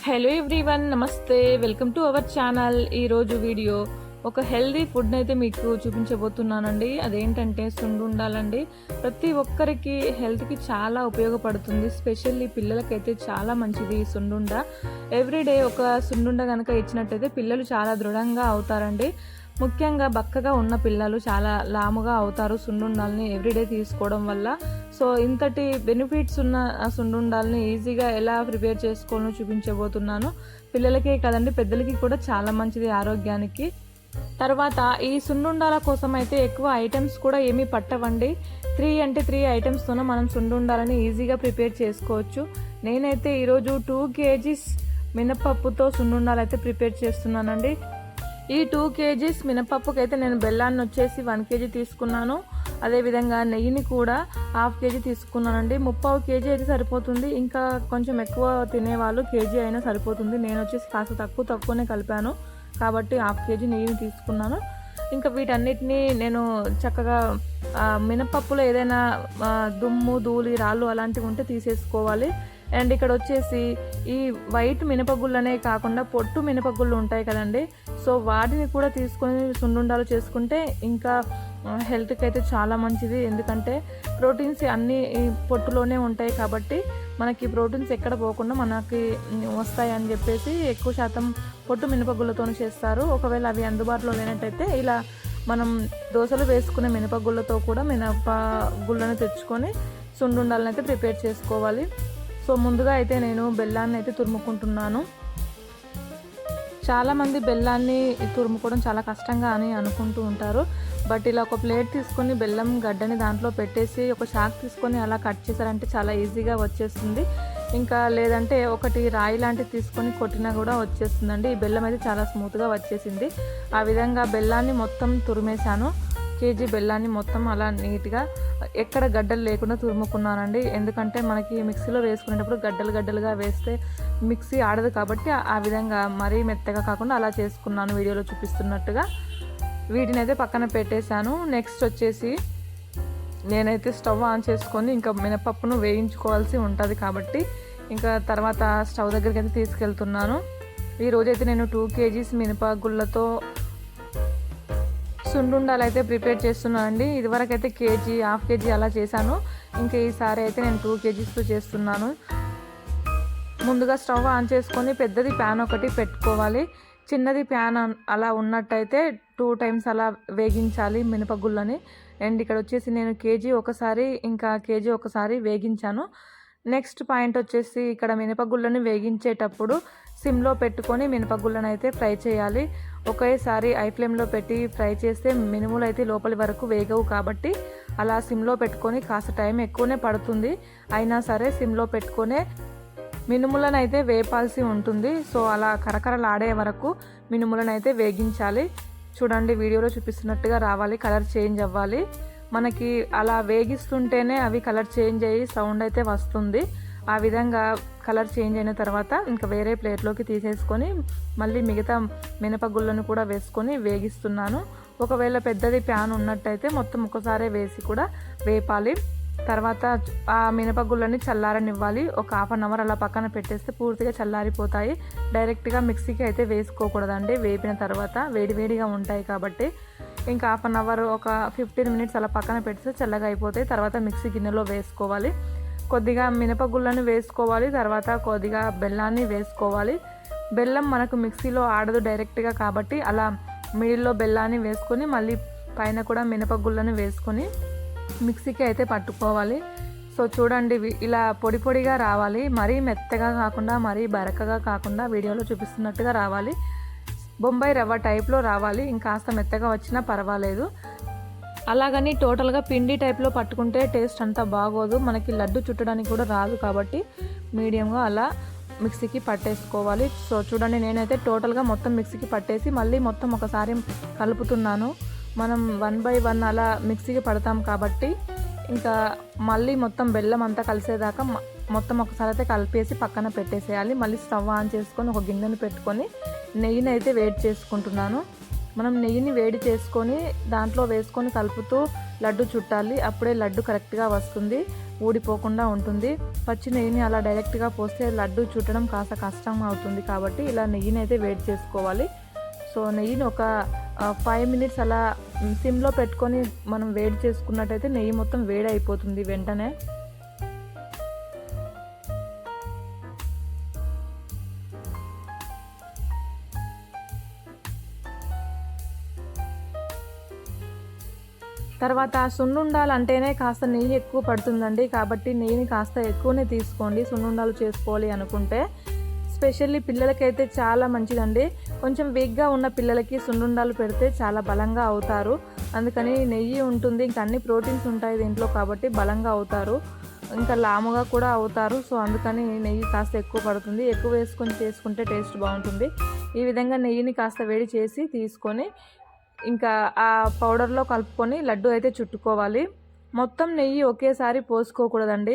Hello everyone, నమస్తే. Welcome to our channel. ఈరోజు video ఒక హెల్దీ ఫుడ్ని అయితే మీకు చూపించబోతున్నానండి. అదేంటంటే సున్నుండాలండి. ప్రతి ఒక్కరికి హెల్త్కి చాలా ఉపయోగపడుతుంది. స్పెషల్లీ పిల్లలకైతే చాలా మంచిది ఈ సున్నుండ. ఎవ్రీడే ఒక సున్నుండ కనుక ఇచ్చినట్టయితే పిల్లలు చాలా దృఢంగా అవుతారండి. ముఖ్యంగా బక్కగా ఉన్న పిల్లలు చాలా లాముగా అవుతారు సున్నుండాలని ఎవ్రీడే తీసుకోవడం వల్ల. సో ఇంతటి బెనిఫిట్స్ ఉన్న సున్నుండాలని ఈజీగా ఎలా ప్రిపేర్ చేసుకోవాలో చూపించబోతున్నాను. పిల్లలకే కదండి, పెద్దలకి కూడా చాలా మంచిది ఆరోగ్యానికి. తర్వాత ఈ సున్నుండాల కోసం అయితే ఎక్కువ ఐటమ్స్ కూడా ఏమీ పట్టవండి. 3 ఐటమ్స్తోనే మనం సున్నుండాలని ఈజీగా ప్రిపేర్ చేసుకోవచ్చు. నేనైతే ఈరోజు 2 kgs మినపప్పుతో సున్నుండాలు అయితే ప్రిపేర్ చేస్తున్నానండి. ఈ 2 kgs మినపప్పుకి అయితే నేను బెల్లాన్ని వచ్చేసి 1 kg తీసుకున్నాను. అదేవిధంగా నెయ్యిని కూడా 1/2 kg తీసుకున్నానండి. 3/4 kg అయితే సరిపోతుంది. ఇంకా కొంచెం ఎక్కువ తినేవాళ్ళు కేజీ అయినా సరిపోతుంది. నేను వచ్చేసి కాస్త తక్కువనే కలిపాను కాబట్టి 1/2 kg నెయ్యిని తీసుకున్నాను. ఇంకా వీటన్నిటిని నేను చక్కగా మినపప్పులో ఏదైనా దుమ్ము, ధూళి, రాళ్ళు అలాంటివి ఉంటే తీసేసుకోవాలి. అండ్ ఇక్కడ వచ్చేసి ఈ వైట్ మినపగుళ్ళనే కాకుండా పొట్టు మినపగుళ్ళు ఉంటాయి కదండి, సో వాటిని కూడా తీసుకొని సున్నుండాలు చేసుకుంటే ఇంకా హెల్త్కి అయితే చాలా మంచిది. ఎందుకంటే ప్రోటీన్స్ అన్నీ ఈ పొట్టులోనే ఉంటాయి కాబట్టి మనకి ప్రోటీన్స్ ఎక్కడ పోకుండా మనకి వస్తాయని చెప్పేసి ఎక్కువ శాతం పొట్టు మినపగుళ్ళతో చేస్తారు. ఒకవేళ అవి అందుబాటులో లేనట్టయితే ఇలా మనం దోశలు వేసుకునే మినపగుళ్ళతో కూడా మినపగుళ్ళను తెచ్చుకొని సున్నుండాలను అయితే ప్రిపేర్ చేసుకోవాలి. సో ముందుగా అయితే నేను బెల్లాన్ని అయితే తురుముకుంటున్నాను. చాలామంది బెల్లాన్ని తురుముకోవడం చాలా కష్టంగా అని అనుకుంటూ ఉంటారు. బట్ ఇలా ఒక ప్లేట్ తీసుకొని బెల్లం గడ్డని దాంట్లో పెట్టేసి ఒక చాక్ తీసుకొని అలా కట్ చేశారంటే చాలా ఈజీగా వచ్చేస్తుంది. ఇంకా లేదంటే ఒకటి రాయి లాంటిది తీసుకొని కొట్టినా కూడా వచ్చేస్తుందండి. ఈ బెల్లం అయితే చాలా స్మూత్గా వచ్చేసింది. ఆ విధంగా బెల్లాన్ని మొత్తం తురిమేశాను. కేజీ బెల్లాన్ని మొత్తం అలా నీట్గా ఎక్కడ గడ్డలు లేకుండా తురుముకున్నానండి. ఎందుకంటే మనకి మిక్సీలో వేసుకునేటప్పుడు గడ్డలుగా వేస్తే మిక్సీ ఆడదు కాబట్టి ఆ విధంగా మరీ మెత్తగా కాకుండా అలా చేసుకున్నాను వీడియోలో చూపిస్తున్నట్టుగా. వీటిని అయితే పక్కన పెట్టేశాను. నెక్స్ట్ వచ్చేసి నేనైతే స్టవ్ ఆన్ చేసుకొని ఇంకా మినపప్పును వేయించుకోవాల్సి ఉంటుంది కాబట్టి ఇంకా తర్వాత స్టవ్ దగ్గరికి అయితే తీసుకెళ్తున్నాను. ఈరోజైతే నేను 2 kgs మినపగుళ్ళతో సున్నుండాలు అయితే ప్రిపేర్ చేస్తున్నానండి. ఇదివరకు అయితే కేజీ, 1/2 kg అలా చేశాను. ఇంకా ఈసారి అయితే నేను 2 kgsతో చేస్తున్నాను. ముందుగా స్టవ్ ఆన్ చేసుకొని పెద్దది ప్యాన్ ఒకటి పెట్టుకోవాలి. చిన్నది ప్యాన్ అలా ఉన్నట్టయితే 2 times అలా వేగించాలి మినపగుళ్ళని. అండ్ ఇక్కడ వచ్చేసి నేను కేజీ ఒకసారి ఇంకా కేజీ ఒకసారి వేగించాను. నెక్స్ట్ పాయింట్ వచ్చేసి ఇక్కడ మినపగుళ్ళని వేగించేటప్పుడు సిమ్లో పెట్టుకొని మినపగుళ్ళను అయితే ఫ్రై చేయాలి. ఒకేసారి ఐ ఫ్లేమ్లో పెట్టి ఫ్రై చేస్తే మినుములు అయితే లోపలి వరకు వేగవు కాబట్టి అలా సిమ్లో పెట్టుకొని కాస్త టైం ఎక్కువనే పడుతుంది. అయినా సరే సిమ్లో పెట్టుకొనే మినుములను అయితే వేపాల్సి ఉంటుంది. సో అలా కరకరలాడే వరకు మినుములను అయితే వేగించాలి. చూడండి వీడియోలో చూపిస్తున్నట్టుగా రావాలి, కలర్ చేంజ్ అవ్వాలి. మనకి అలా వేగిస్తుంటేనే అవి కలర్ చేంజ్ అయ్యి సౌండ్ అయితే వస్తుంది. ఆ విధంగా కలర్ చేంజ్ అయిన తర్వాత ఇంకా వేరే ప్లేట్లోకి తీసేసుకొని మళ్ళీ మిగతా మినపగుళ్ళను కూడా వేసుకొని వేగిస్తున్నాను. ఒకవేళ పెద్దది ప్యాన్ ఉన్నట్టయితే మొత్తం ఒకసారి వేసి కూడా వేపాలి. తర్వాత ఆ మినపగుళ్ళని చల్లారనివ్వాలి. ఒక 1/2 hour అలా పక్కన పెట్టేస్తే పూర్తిగా చల్లారిపోతాయి. డైరెక్ట్గా మిక్సీకి అయితే వేసుకోకూడదండి. వేపిన తర్వాత వేడివేడిగా ఉంటాయి కాబట్టి ఇంకా 1/2 hour ఒక 15 minutes అలా పక్కన పెడితే చల్లగా అయిపోతాయి. తర్వాత మిక్సీ గిన్నెలో వేసుకోవాలి. కొద్దిగా మినపగుళ్ళను వేసుకోవాలి. తర్వాత కొద్దిగా బెల్లాన్ని వేసుకోవాలి. బెల్లం మనకు మిక్సీలో ఆడదు డైరెక్ట్గా కాబట్టి అలా మిడిల్లో బెల్లాన్ని వేసుకొని మళ్ళీ పైన కూడా మినపగుళ్ళను వేసుకొని మిక్సీకి అయితే పట్టుకోవాలి. సో చూడండి ఇలా పొడి పొడిగా రావాలి. మరీ మెత్తగా కాకుండా మరీ బరకగా కాకుండా వీడియోలో చూపిస్తున్నట్టుగా రావాలి. బొంబాయి రవ్వ టైప్లో రావాలి. ఇంకాస్త మెత్తగా వచ్చినా పర్వాలేదు. అలాగని టోటల్గా పిండి టైప్లో పట్టుకుంటే టేస్ట్ అంతా బాగోదు. మనకి లడ్డు చుట్టడానికి కూడా రాదు కాబట్టి మీడియంగా అలా మిక్సీకి పట్టేసుకోవాలి. సో చూడండి నేనైతే టోటల్గా మొత్తం మిక్సీకి పట్టేసి మళ్ళీ మొత్తం ఒకసారి కలుపుతున్నాను. మనం 1 by 1 అలా మిక్సీకి పడతాం కాబట్టి ఇంకా మళ్ళీ మొత్తం బెల్లం అంతా కలిసేదాకా మొత్తం ఒకసారి అయితే కలిపేసి పక్కన పెట్టేసేయాలి. మళ్ళీ స్టవ్ ఆన్ చేసుకొని ఒక గిన్నెను పెట్టుకొని నెయ్యిని అయితే వేడి చేసుకుంటున్నాను. మనం నెయ్యిని వేడి చేసుకొని దాంట్లో వేసుకొని కలుపుతూ లడ్డు చుట్టాలి. అప్పుడే లడ్డు కరెక్ట్గా వస్తుంది, ఊడిపోకుండా ఉంటుంది. పచ్చి నెయ్యిని అలా డైరెక్ట్గా పోస్తే లడ్డు చుట్టడం కాస్త కష్టం అవుతుంది. కాబట్టి ఇలా నెయ్యిని అయితే వేడి చేసుకోవాలి. సో నెయ్యిని ఒక 5 మినిట్స్ అలా సిమ్లో పెట్టుకొని మనం వేడి చేసుకున్నట్టయితే నెయ్యి మొత్తం వేడి అయిపోతుంది వెంటనే. తర్వాత సున్నుండాలు అంటేనే కాస్త నెయ్యి ఎక్కువ పడుతుందండి. కాబట్టి నెయ్యిని కాస్త ఎక్కువనే తీసుకోండి సున్నుండాలు చేసుకోవాలి అనుకుంటే. స్పెషల్లీ పిల్లలకైతే చాలా మంచిదండి. కొంచెం వీక్గా ఉన్న పిల్లలకి సున్నుండాలు పెడితే చాలా బలంగా అవుతారు. అందుకని నెయ్యి ఉంటుంది, ఇంకా అన్ని ప్రోటీన్స్ ఉంటాయి దీంట్లో, కాబట్టి బలంగా అవుతారు, ఇంకా లాముగా కూడా అవుతారు. సో అందుకని నెయ్యి కాస్త ఎక్కువ పడుతుంది. ఎక్కువ వేసుకొని చేసుకుంటే టేస్ట్ బాగుంటుంది. ఈ విధంగా నెయ్యిని కాస్త వేడి చేసి తీసుకొని ఇంకా ఆ పౌడర్లో కలుపుకొని లడ్డు అయితే చుట్టుకోవాలి. మొత్తం నెయ్యి ఒకేసారి పోసుకోకూడదండి.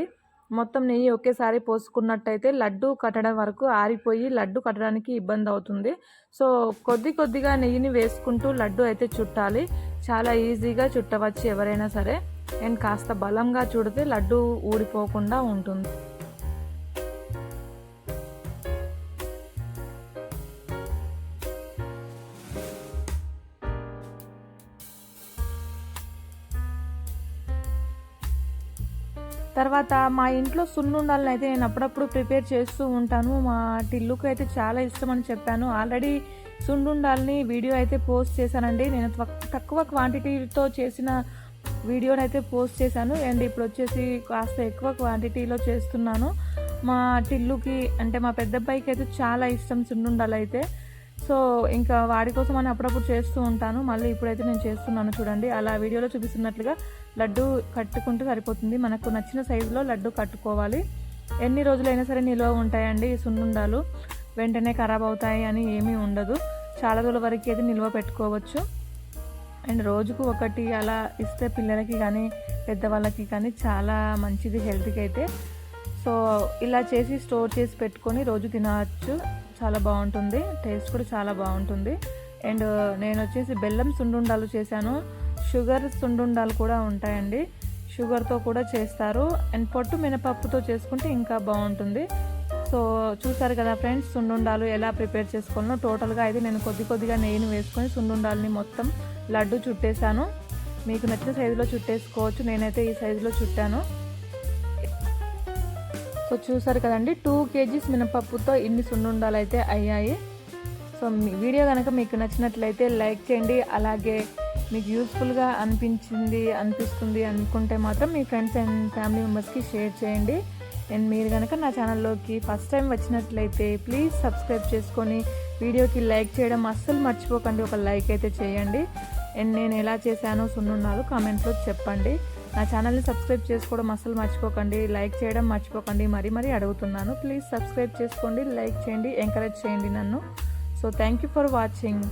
మొత్తం నెయ్యి ఒకేసారి పోసుకున్నట్టయితే లడ్డు కట్టడం వరకు ఆరిపోయి లడ్డు కట్టడానికి ఇబ్బంది అవుతుంది. సో కొద్ది కొద్దిగా నెయ్యిని వేసుకుంటూ లడ్డు అయితే చుట్టాలి. చాలా ఈజీగా చుట్టవచ్చు ఎవరైనా సరే. అండ్ కాస్త బలంగా చుడితే లడ్డు ఊడిపోకుండా ఉంటుంది. తర్వాత మా ఇంట్లో సున్నుండాలను అయితే నేను అప్పుడప్పుడు ప్రిపేర్ చేస్తూ ఉంటాను. మా టిల్లుకు అయితే చాలా ఇష్టం అని చెప్పాను. ఆల్రెడీ సున్నుండాలని వీడియో అయితే పోస్ట్ చేశానండి. నేను తక్కువ క్వాంటిటీతో చేసిన వీడియోని అయితే పోస్ట్ చేశాను. అండ్ ఇప్పుడు వచ్చేసి కాస్త ఎక్కువ క్వాంటిటీలో చేస్తున్నాను. మా టిల్లుకి అంటే మా పెద్ద అబ్బాయికి అయితే చాలా ఇష్టం సున్నుండాలు అయితే. సో ఇంకా వాడి కోసం అని అప్పుడప్పుడు చేస్తూ ఉంటాను. మళ్ళీ ఇప్పుడైతే నేను చేస్తున్నాను చూడండి. అలా వీడియోలో చూపిస్తున్నట్లుగా లడ్డు కట్టుకుంటే సరిపోతుంది. మనకు నచ్చిన సైజులో లడ్డు కట్టుకోవాలి. ఎన్ని రోజులైనా సరే నిల్వ ఉంటాయండి ఈ సున్నుండాలు. వెంటనే ఖరాబ్ అవుతాయి అని ఏమీ ఉండదు. చాలా రోజుల వరకు అయితే నిల్వ పెట్టుకోవచ్చు. అండ్ రోజుకు ఒకటి అలా ఇస్తే పిల్లలకి కానీ పెద్దవాళ్ళకి కానీ చాలా మంచిది హెల్త్కి అయితే. సో ఇలా చేసి స్టోర్ చేసి పెట్టుకొని రోజు తినవచ్చు. చాలా బాగుంటుంది, టేస్ట్ కూడా చాలా బాగుంటుంది. అండ్ నేను వచ్చేసి బెల్లం సున్నుండాలు చేశాను. షుగర్ సున్నుండాలు కూడా ఉంటాయండి, షుగర్తో కూడా చేస్తారు. అండ్ పొట్టు మినపప్పుతో చేసుకుంటే ఇంకా బాగుంటుంది. సో చూసారు కదా ఫ్రెండ్స్, సున్నుండాలు ఎలా ప్రిపేర్ చేసుకోవాలో. టోటల్గా అయితే నేను కొద్దిగా నెయ్యిని వేసుకొని సున్నుండాలని మొత్తం లడ్డు చుట్టేశాను. మీకు నచ్చిన సైజులో చుట్టేసుకోవచ్చు. నేనైతే ఈ సైజులో చుట్టాను. సో చూసారు కదండి, 2 kgs మినపప్పుతో ఇన్ని సున్నుండాలు అయితే అయ్యాయి. సో వీడియో కనుక మీకు నచ్చినట్లయితే లైక్ చేయండి. అలాగే మీకు యూస్ఫుల్గా అనిపిస్తుంది అనుకుంటే మాత్రం మీ ఫ్రెండ్స్ అండ్ ఫ్యామిలీ మెంబర్స్కి షేర్ చేయండి. అండ్ మీరు కనుక నా ఛానల్లోకి ఫస్ట్ టైం వచ్చినట్లయితే ప్లీజ్ సబ్స్క్రైబ్ చేసుకొని వీడియోకి లైక్ చేయడం అస్సలు మర్చిపోకండి. ఒక లైక్ అయితే చేయండి. అండ్ నేను ఎలా చేశానో సున్నుండాలు కామెంట్లో చెప్పండి. నా ఛానల్ని సబ్స్క్రైబ్ చేసుకోవడం అస్సలు మర్చిపోకండి. లైక్ చేయడం మర్చిపోకండి. మరీ అడుగుతున్నాను. ప్లీజ్ సబ్స్క్రైబ్ చేసుకోండి, లైక్ చేయండి, ఎంకరేజ్ చేయండి నన్ను. So thank you for watching.